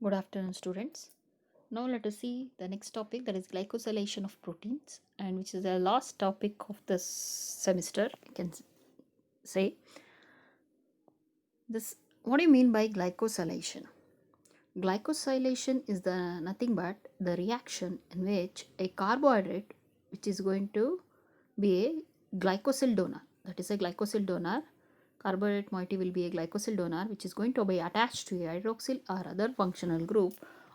Good afternoon, students. Now let us see the next topic, that is glycosylation of proteins, and which is the last topic of this semester. You can say this. What do you mean by glycosylation? Glycosylation is the nothing but the reaction in which a carbohydrate, which is going to be a glycosyl donor, that is a glycosyl donor. Carbohydrate moiety will be a glycosyl donor which is going to be attached to a hydroxyl or other functional group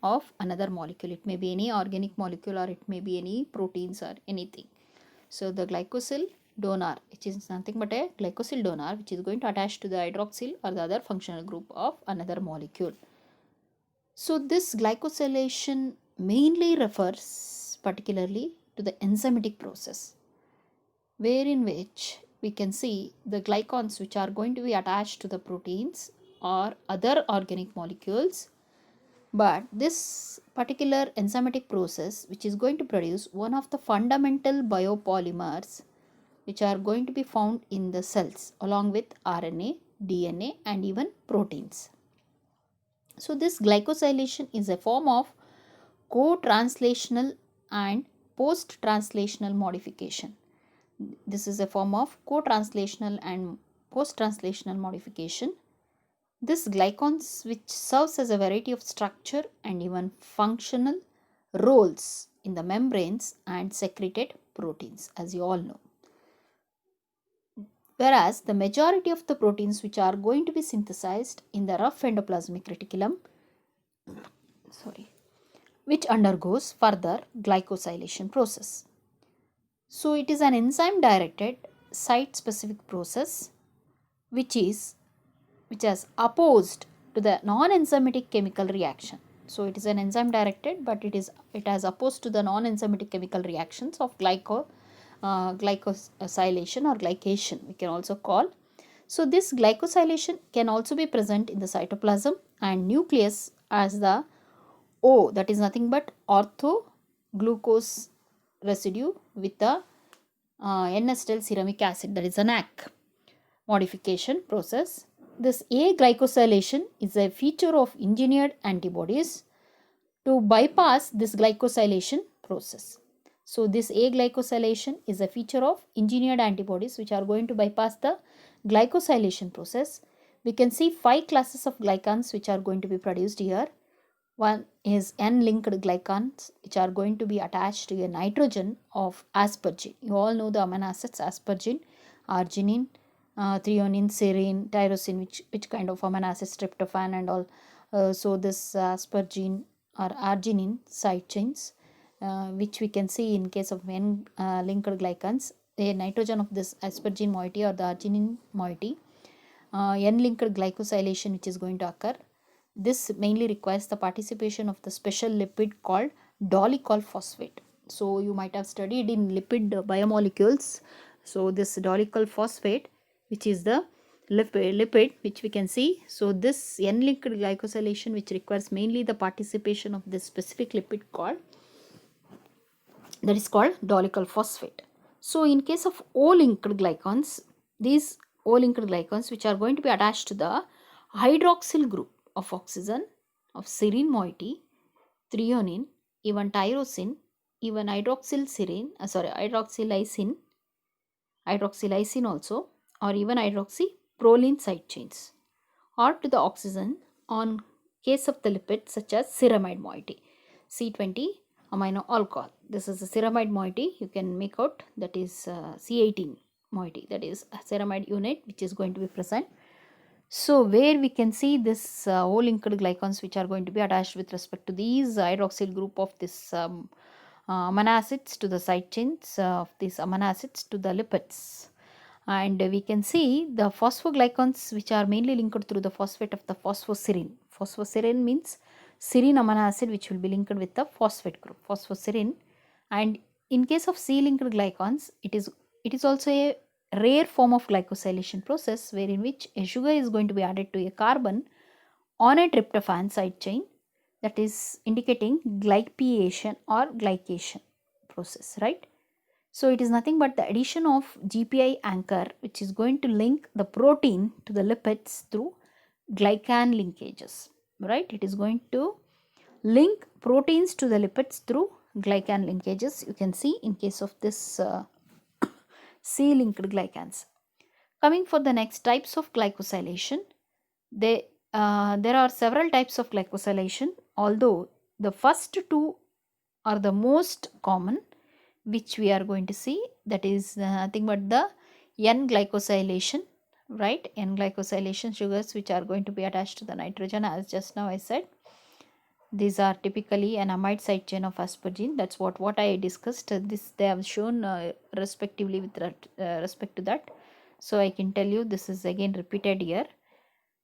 of another molecule. It may be any organic molecule or it may be any proteins or anything. So the glycosyl donor, which is nothing but a glycosyl donor which is going to attach to the hydroxyl or the other functional group of another molecule. So this glycosylation mainly refers particularly to the enzymatic process, wherein which we can see the glycons which are going to be attached to the proteins or other organic molecules. But this particular enzymatic process which is going to produce one of the fundamental biopolymers which are going to be found in the cells along with RNA, DNA and even proteins. So this glycosylation is a form of co-translational and post-translational modification. This is a form of co-translational and post-translational modification. This glycons, which serves as a variety of structure and even functional roles in the membranes and secreted proteins, as you all know. Whereas the majority of the proteins which are going to be synthesized in the rough endoplasmic reticulum, which undergoes further glycosylation process. So it is an enzyme directed site specific process which has opposed to the non-enzymatic chemical reaction. So it is an enzyme directed, but it has opposed to the non-enzymatic chemical reactions of glycosylation or glycation, we can also call. So this glycosylation can also be present in the cytoplasm and nucleus as the O, that is nothing but ortho glucose residue with the N-acetyl ceramic acid, that is an NAC modification process. This aglycosylation is a feature of engineered antibodies to bypass this glycosylation process. So this aglycosylation is a feature of engineered antibodies which are going to bypass the glycosylation process. We can see 5 classes of glycans which are going to be produced here. One is N-linked glycans which are going to be attached to a nitrogen of aspargine. You all know the amino acids aspargine, arginine, threonine, serine, tyrosine, which kind of amino acids, tryptophan and all. So this aspargine or arginine side chains, which we can see in case of N-linked glycans, a nitrogen of this aspargine moiety or the arginine moiety, N-linked glycosylation which is going to occur. This mainly requires the participation of the special lipid called dolicol phosphate. So you might have studied in lipid biomolecules. So this dolicol phosphate, which is the lipid which we can see. So this N-linked glycosylation which requires mainly the participation of this specific lipid called dolicol phosphate. So in case of O-linked glycans, these O-linked glycans which are going to be attached to the hydroxyl group of oxygen, of serine moiety, threonine, even tyrosine, even hydroxylysine also, or even hydroxyproline side chains, or to the oxygen on case of the lipids such as ceramide moiety, C20 amino alcohol. This is a ceramide moiety, you can make out, that is C18 moiety, that is a ceramide unit which is going to be present. So where we can see this O-linked glycans which are going to be attached with respect to these hydroxyl group of this amino acids to the side chains of these amino acids to the lipids. And we can see the phosphoglycans which are mainly linked through the phosphate of the phosphoserine. Phosphoserine means serine amino acid which will be linked with the phosphate group, phosphoserine. And in case of C-linked glycans, it is also a rare form of glycosylation process wherein which a sugar is going to be added to a carbon on a tryptophan side chain, that is indicating glycation or glycation process, right? So it is nothing but the addition of GPI anchor which is going to link the protein to the lipids through glycan linkages, right? It is going to link proteins to the lipids through glycan linkages. You can see in case of this C-linked glycans. Coming for the next types of glycosylation, there are several types of glycosylation, although the first two are the most common, which we are going to see, that is nothing but the N-glycosylation, right? N-glycosylation sugars which are going to be attached to the nitrogen, as just now I said. These are typically an amide side chain of aspargine. That's what I discussed. This they have shown respectively with respect to that. So I can tell you this is again repeated here.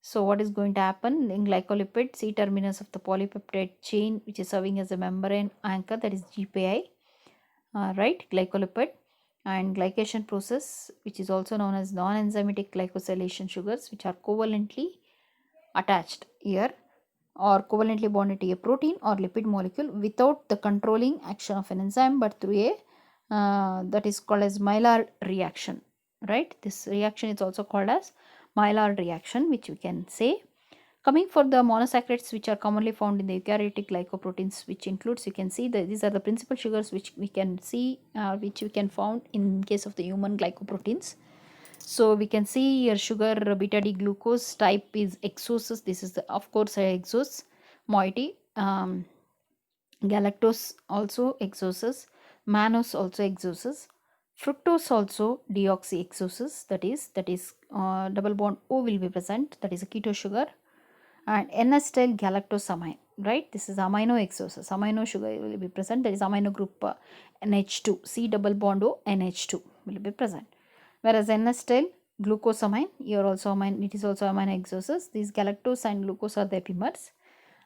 So what is going to happen in glycolipid, C terminus of the polypeptide chain, which is serving as a membrane anchor, that is GPI, right? Glycolipid, and glycation process, which is also known as non-enzymatic glycosylation sugars, which are covalently attached here or covalently bonded to a protein or lipid molecule without the controlling action of an enzyme, but through a that is called as Maillard reaction, right? This reaction is also called as Maillard reaction, which we can say. Coming for the monosaccharides which are commonly found in the eukaryotic glycoproteins, which includes, you can see that these are the principal sugars which we can see, which we can found in case of the human glycoproteins. So we can see here sugar beta D glucose type is exoses. This is the of course exose moiety. Galactose also exoses, mannose also exoses, fructose also deoxyexoses. That is double bond O will be present. That is a keto sugar, and N-acetyl galactosamine, right? This is amino exoses. Amino sugar will be present. That is amino group NH2, C double bond O NH2 will be present. Whereas N-acetyl glucosamine, here also amine, it is also amino exoses. These galactose and glucose are the epimers,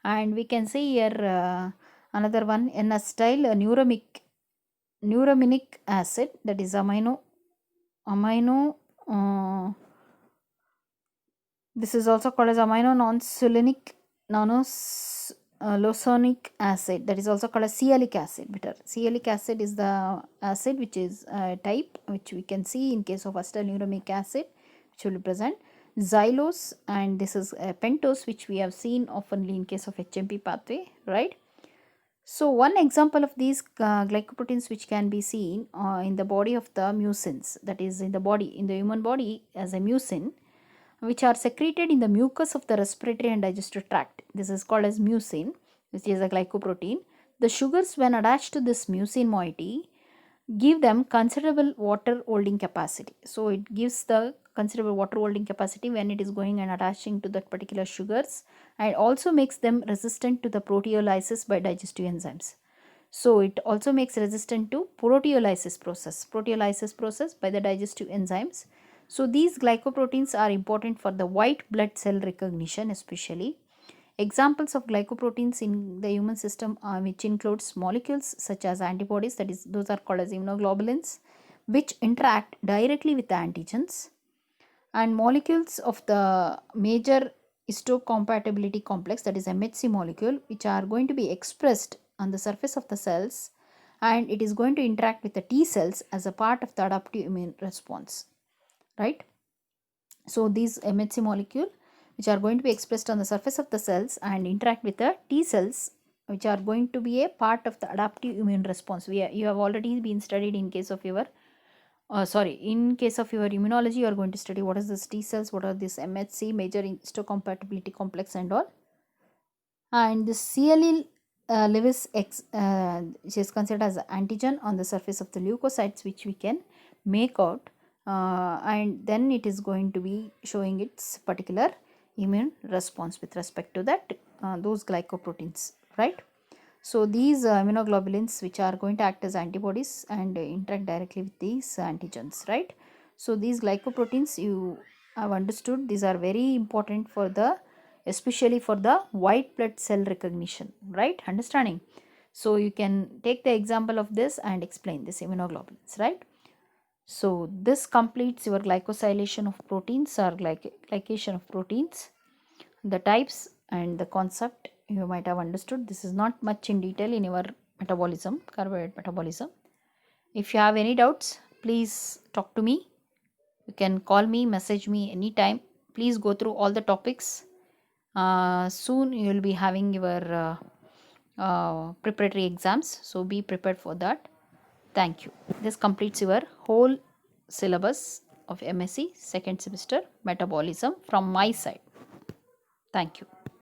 and we can see here another one, N-acetyl neurominic acid, that is amino this is also called as amino non-sulfonic losonic acid, that is also called as sialic acid. Bitter sialic acid is the acid which is type which we can see in case of acetylneuramic acid, which will be present. Xylose, and this is pentose, which we have seen oftenly in case of HMP pathway, right? So one example of these glycoproteins which can be seen in the body of the mucins, that is in the human body as a mucin, which are secreted in the mucus of the respiratory and digestive tract. This is called as mucin, which is a glycoprotein. The sugars, when attached to this mucin moiety, give them considerable water holding capacity. So it gives the considerable water holding capacity when it is going and attaching to that particular sugars, and also makes them resistant to the proteolysis by digestive enzymes. So it also makes resistant to proteolysis process by the digestive enzymes. So these glycoproteins are important for the white blood cell recognition especially. Examples of glycoproteins in the human system which includes molecules such as antibodies, that is those are called as immunoglobulins, which interact directly with the antigens, and molecules of the major histocompatibility complex, that is MHC molecule, which are going to be expressed on the surface of the cells, and it is going to interact with the T cells as a part of the adaptive immune response, right? So these MHC molecule which are going to be expressed on the surface of the cells and interact with the T cells, which are going to be a part of the adaptive immune response. You have already been studied in case of your in case of your immunology, you are going to study what is this T cells, what are this MHC, major histocompatibility complex and all. And this CLE Lewis X, which is considered as antigen on the surface of the leukocytes, which we can make out, and then it is going to be showing its particular immune response with respect to that those glycoproteins, right? So these immunoglobulins which are going to act as antibodies and interact directly with these antigens, right? So these glycoproteins, you have understood, these are very important for the, especially for the white blood cell recognition, right? Understanding. So you can take the example of this and explain this immunoglobulins, right? So this completes your glycosylation of proteins or glycation of proteins. The types and the concept you might have understood. This is not much in detail in your metabolism, carbohydrate metabolism. If you have any doubts, please talk to me. You can call me, message me anytime. Please go through all the topics. Soon you will be having your preparatory exams. So be prepared for that. Thank you. This completes your whole syllabus of MSc second semester metabolism from my side. Thank you.